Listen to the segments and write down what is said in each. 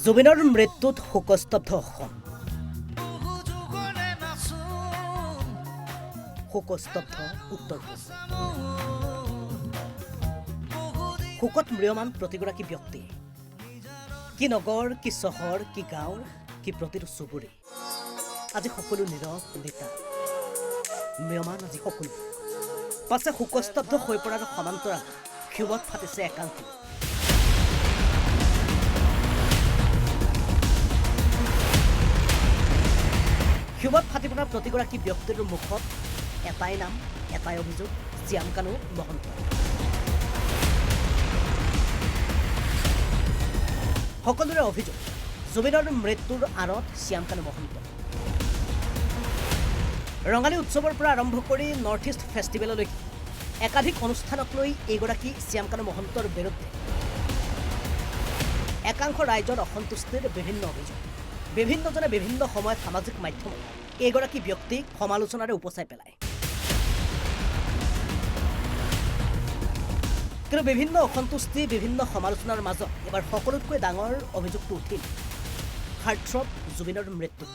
জুবিনৰ মৃত্যুত শোকস্তব্ধ অসম। শোকস্তব্ধ উত্তৰ পূব। শোকত ম্ৰিয়মান প্ৰতিগৰাকী ব্যক্তি। কি নগৰ, কি চহৰ, কি গাঁৱৰ, কি প্ৰতিটো চুবুৰী। আজি সকলো নীৰৱ নিতা। ম্ৰিয়মান আজি সকলো। পাছে শোকস্তব্ধ হৈ পৰাৰ সমান্তৰাল ক্ষোভত ফাটিছে একাংশ। ক্ষোভত ফাটি পৰা প্ৰতিগৰাকী ব্যক্তিৰ মুখত এটাই নাম, এটাই অভিযোগ, শ্যামকানু মহন্ত। সকলোৰে অভিযোগ, জুবিনৰ মৃত্যুৰ আঁৰত শ্যামকানু মহন্ত। ৰঙালী উৎসৱৰ পৰা আৰম্ভ কৰি নৰ্থ ইষ্ট ফেষ্টিভেললৈকে একাধিক অনুষ্ঠানক লৈ এইগৰাকী শ্যামকানু মহন্তৰ বিৰুদ্ধে একাংশ ৰাইজৰ অসন্তুষ্টিৰ বিভিন্ন অভিযোগ। বিভিন্নজনে বিভিন্ন সময়ত সামাজিক মাধ্যমত এইগৰাকী ব্যক্তিক সমালোচনাৰে উপচাই পেলায়। কিন্তু বিভিন্ন অসন্তুষ্টি, বিভিন্ন সমালোচনাৰ মাজত এবাৰ সকলোতকৈ ডাঙৰ অভিযোগটো উঠিল হাৰ্টথ্ৰব জুবিনৰ মৃত্যুত।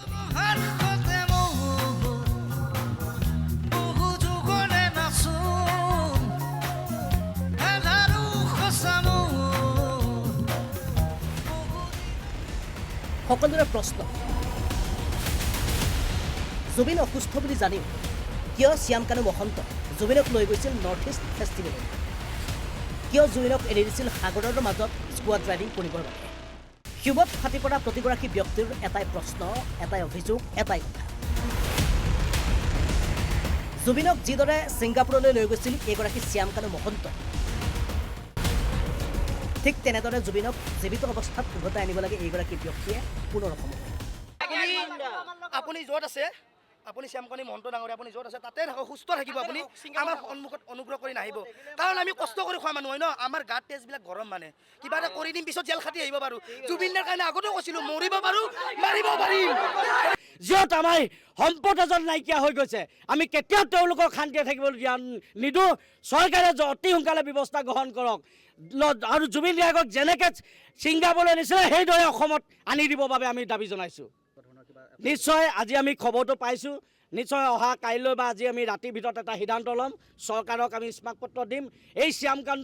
সকলোৰে প্ৰশ্ন, জুবিন অসুস্থ বুলি জানিও কিয় শ্যামকানু মহন্ত জুবিনক লৈ গৈছিল নৰ্থ ইষ্ট ফেষ্টিভেলত? কিয় জুবিনক এৰি দিছিল সাগৰৰ মাজত স্কোৱাড ৰাইডিং কৰিবৰ বাবে? ক্ষোভত ফাটি পৰা প্ৰতিগৰাকী ব্যক্তিৰ এটাই প্ৰশ্ন, এটাই অভিযোগ, এটাই কথা। জুবিনক যিদৰে ছিংগাপুৰলৈ লৈ গৈছিল এইগৰাকী শ্যামকানু মহন্ত, ঠিক তেনেদৰে জুবিনক জীৱিত অৱস্থাত উভতাই আনিব লাগে এইগৰাকী ব্যক্তিয়ে পুনৰ অসমত। আপুনি য'ত আছে, আপুনি শ্যামকানু মহন্ত ডাঙৰীয়া, আপুনি য'ত আছে তাতে থাকক, সুস্থ থাকিব। আপুনি আমাৰ সন্মুখত অনুগ্ৰহ কৰি নাহিব, কাৰণ আমি কষ্ট কৰি খোৱা মানুহ হয় ন। আমাৰ গাত তেজবিলাক গৰম, মানে কিবা এটা কৰি দিম, পিছত জেল খাটি আহিব পাৰোঁ। জুবিনৰ কাৰণে আগতেও কৈছিলোঁ, মৰিব পাৰোঁ, মাৰিব পাৰিম। য'ত আমাৰ সম্পদ এজন নাইকিয়া হৈ গৈছে, আমি কেতিয়াও তেওঁলোকক শান্তিৰে থাকিবলৈ দিয়া নিদিওঁ। চৰকাৰে অতি সোনকালে ব্যৱস্থা গ্ৰহণ কৰক আৰু জুবিন গাৰ্গক যেনেকৈ ছিংগাপুৰলৈ নিছিলে সেইদৰে অসমত আনি দিবৰ বাবে আমি দাবী জনাইছোঁ। নিশ্চয় আজি আমি খবৰটো পাইছোঁ, নিশ্চয় অহা কাইলৈ বা আজি আমি ৰাতিৰ ভিতৰত এটা সিদ্ধান্ত ল'ম। চৰকাৰক আমি স্মাৰকপত্ৰ দিম। এই শ্যামকানু